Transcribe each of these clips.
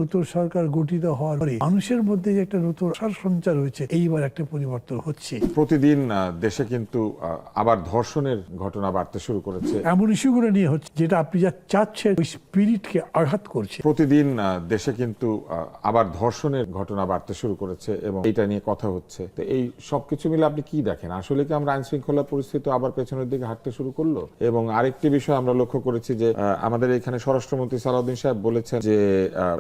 নতুন সরকার গঠিত হওয়ার পরে মানুষের মধ্যে যে একটা নতুন আশার সঞ্চার হয়েছে, এইবার একটা পরিবর্তন হচ্ছে। প্রতিদিন দেশে কিন্তু আবার ধর্ষণের ঘটনা বাড়তে শুরু করেছে। এমন ইস্যুগুলো নিয়ে হচ্ছে যেটা আপনি যা চাচ্ছেন ওই স্পিরিটকে আঘাত করছে। প্রতিদিন দেশে কিন্তু আবার ধর্ষণের ঘটনা বাড়তে শুরু করেছে এবং এটা নিয়ে কথা হচ্ছে। তো এই সবকিছু মিলে আপনি কি দেখেন? আসলে কি আমরা আইন শৃঙ্খলা পরিস্থিতি আবার পেছনের দিকে হাঁটতে শুরু করলো? এবং আরেকটি বিষয় আমরা লক্ষ্য করেছি যে আমাদের এখানে স্বরাষ্ট্রমন্ত্রী সালাউদ্দিন সাহেব বলেছেন যে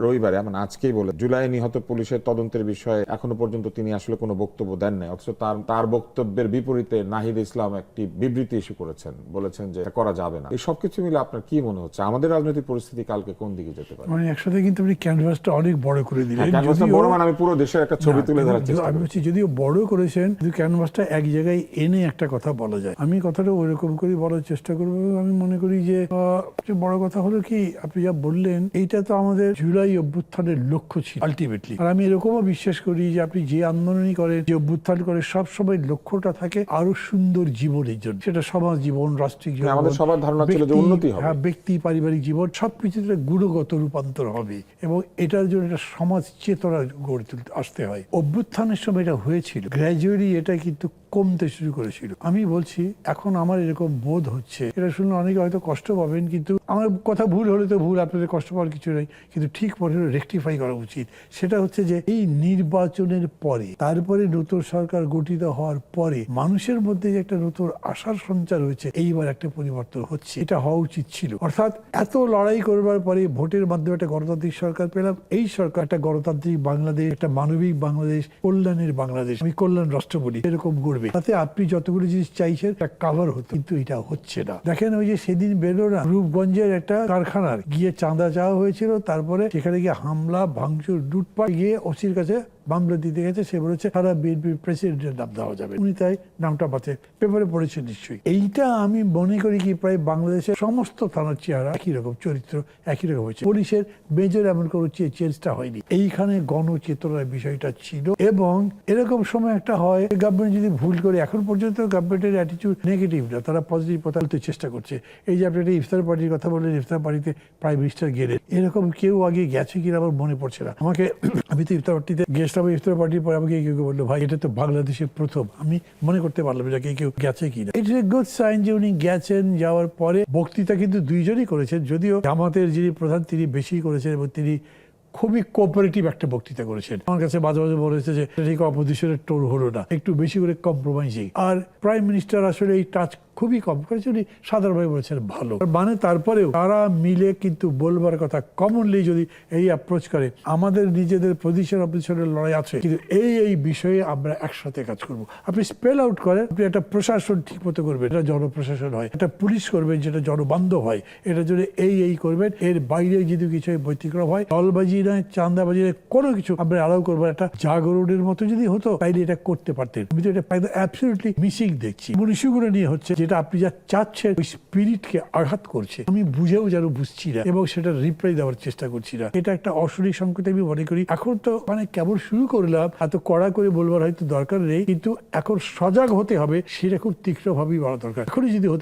রবিবারে, মানে আজকেই বলে, জুলাই নিহত পুলিশের তদন্তের বিষয়ে এখনো পর্যন্ত তিনি আসলে কোনো বক্তব্য দেন নাই। অথচ তার বক্তব্যের বিপরীতে নাহিদ ইসলাম একটি বিবৃতি ইস্যু করেছেন, বলেছেন যে করা যাবে না। এই সবকিছু মিলে আপনার কি মনে হচ্ছে আমাদের রাজনৈতিক পরিস্থিতি কালকে কোন দিকে যেতে পারে? মানে একসাথে কিন্তু আপনি ক্যানভাসটা অনেক বড় করে দিলেন। ক্যানভাসটা বড় মানে আমি পুরো দেশের একটা ছবি তুলে ধরার চেষ্টা আমি বলছি, যদিও বড় করেছেন, কিন্তু ক্যানভাসটা এক জায়গায় এনে একটা কথা বলা যায়। আমি কথাটা ওইরকম করে বলার চেষ্টা করবো। আমি মনে করি যে বড় কথা হলো কি, আপনি যা বললেন এইটা তো আমাদের জুলাই অভ্যুত্থানের লক্ষ্য ছিল আলটিমেটলি। আর আমি এরকমও বিশ্বাস করি যে আপনি যে আন্দোলনই করেন, যে অভ্যুত্থান করে, সবসময় লক্ষ্যটা থাকে আরো সুন্দর জীবনের জন্য। সেটা সমাজ জীবন, রাষ্ট্রিক জীবন, আমাদের সবার ধারণা ছিল যে উন্নতি হবে, ব্যক্তি পারিবারিক জীবন, সবকিছুতে গুণগত রূপান্তর হবে এবং এটার জন্য একটা সমাজ চেতনা গড়ে তুলতে আসতে হয়। অভ্যুত্থানের সময় এটা হয়েছিল, গ্র্যাজুয়ালি এটা কিন্তু কমতে শুরু করেছিল। আমি বলছি এখন আমার এরকম বোধ হচ্ছে, এটা শুনলে অনেকে হয়তো কষ্ট পাবেন, কিন্তু আমার কথা ভুল হলে তো ভুল, আপনাদের কষ্ট পাওয়ার কিছু নেই, কিন্তু ঠিক পরে রেকটিফাই করা উচিত। সেটা হচ্ছে যে এই নির্বাচনের পরে, তারপরে নতুন সরকার গঠিত হওয়ার পরে মানুষের মধ্যে যে একটা নতুন আশার সঞ্চার হয়েছে, এইবার একটা পরিবর্তন হচ্ছে। এটা হওয়া উচিত ছিল। অর্থাৎ এত লড়াই করবার পরে ভোটের মাধ্যমে একটা গণতান্ত্রিক সরকার পেলাম। এই সরকার একটা গণতান্ত্রিক বাংলাদেশ, একটা মানবিক বাংলাদেশ, কল্যাণের বাংলাদেশ, আমি কল্যাণ রাষ্ট্র বলি, এরকম করবে। তাতে আপনি যতগুলো জিনিস চাইছেন একটা কাভার হতো, কিন্তু এটা হচ্ছে না। দেখেন ওই যে সেদিন বেরো না, রূপগঞ্জের একটা কারখানার গিয়ে চাঁদা চাওয়া হয়েছিল, তারপরে সেখানে গিয়ে হামলা ভাঙচুর লুটপাট, গিয়ে ওসির কাছে মামলা দিতে গেছে। সে বলেছে সারা বিএনপির প্রেসিডেন্টের নাম দেওয়া যাবে। উনি তাই নামটা বাঁচে, পেপারে পড়েছেন নিশ্চয়ই। এইটা আমি মনে করি কি প্রায় বাংলাদেশের সমস্ত থানার চেহারা একই রকম, চরিত্র একই রকম হয়েছে। পুলিশের মেজর এমন কোনো চেঞ্জটা হয়নি। এইখানে গণচেতনার বিষয়টা ছিল। এবং এরকম সময় একটা হয়, গভর্নমেন্ট যদি ভুল করে, এখন পর্যন্ত গভর্নমেন্টের অ্যাটিটিউড নেগেটিভ না, তারা পজিটিভ কথা বলতে চেষ্টা করছে। এই যে আপনি একটা ইফতার পার্টির কথা বললেন, ইফতার পার্টিতে প্রাইম মিনিস্টার গেলেন, এরকম কেউ আগে গেছে কিনা আমার মনে পড়ছে না। আমাকে, আমি তো ইফতার পার্টিতে গেছিলাম, ইফতার পার্টির পরে আমাকে কেউ বললো, ভাই এটা তো বাংলাদেশের প্রথম। আমি মনে করতে পারলাম যে কেউ গেছে কিনা। ইটস এ গুড সাইন যে উনি গেছেন। যাওয়ার পরে বক্তৃতা কিন্তু দুইজনই করেছেন, যদিও জামাতের যিনি প্রধান তিনি বেশি করেছেন এবং তিনি খুবই কোঅপারেটিভ একটা বক্তৃতা করেছেন। আমার কাছে মাঝে মাঝে মনে হয়েছে যে ঠিক অপোজিশনের টোন হলো না, একটু বেশি করে কম্প্রোমাইজিং। আর প্রাইম মিনিস্টার আসলে এই টাচ খুবই কম করেছে, উনি সাধারণভাবে বলেছেন ভালো। মানে তারপরেও তারা মিলে কিন্তু বলবার কথা, কমনলি যদি এই অ্যাপ্রোচ করে, আমাদের নিজেদের পজিশনের লড়াই আছে, কিন্তু এই বিষয়ে আমরা একসাথে কাজ করব। আপনি স্পেল আউট করেন, আপনি একটা প্রশাসন ঠিক মতো করবেন, এটা জনপ্রশাসন হয়, একটা পুলিশ করবেন যেটা জনবান্ধব হয়, এটার জন্য এই করবেন। এর বাইরে যদি কিছু ব্যতিক্রম হয়, দলবাজি নয়, চাঁদাবাজি নয়, কোনো কিছু আমরা অ্যালাউ করবো। একটা জাগরণের মতো যদি হতো, তাইলে এটা করতে পারতেন। আমি তো এটা অ্যাবসলিউটলি মিসিং দেখছি। ইস্যুগুলো নিয়ে হচ্ছে যেটা আপনি যা চাচ্ছেন ওই স্পিরিটকে আঘাত করছে। আমি বুঝেও যেন বুঝছি না এবং সেটা রিপ্লাই দেওয়ার চেষ্টা করছি না। এটা একটা অশনি সংকেত আমি মনে করি। এখন তো মানে কেবল শুরু করলাম, এত কড়া করে বলবার হয়তো দরকার নেই, কিন্তু এখন সজাগ হতে হবে, সেটা খুব তীক্ষ্ণভাবেই বলা দরকার। এখনই যদি হতে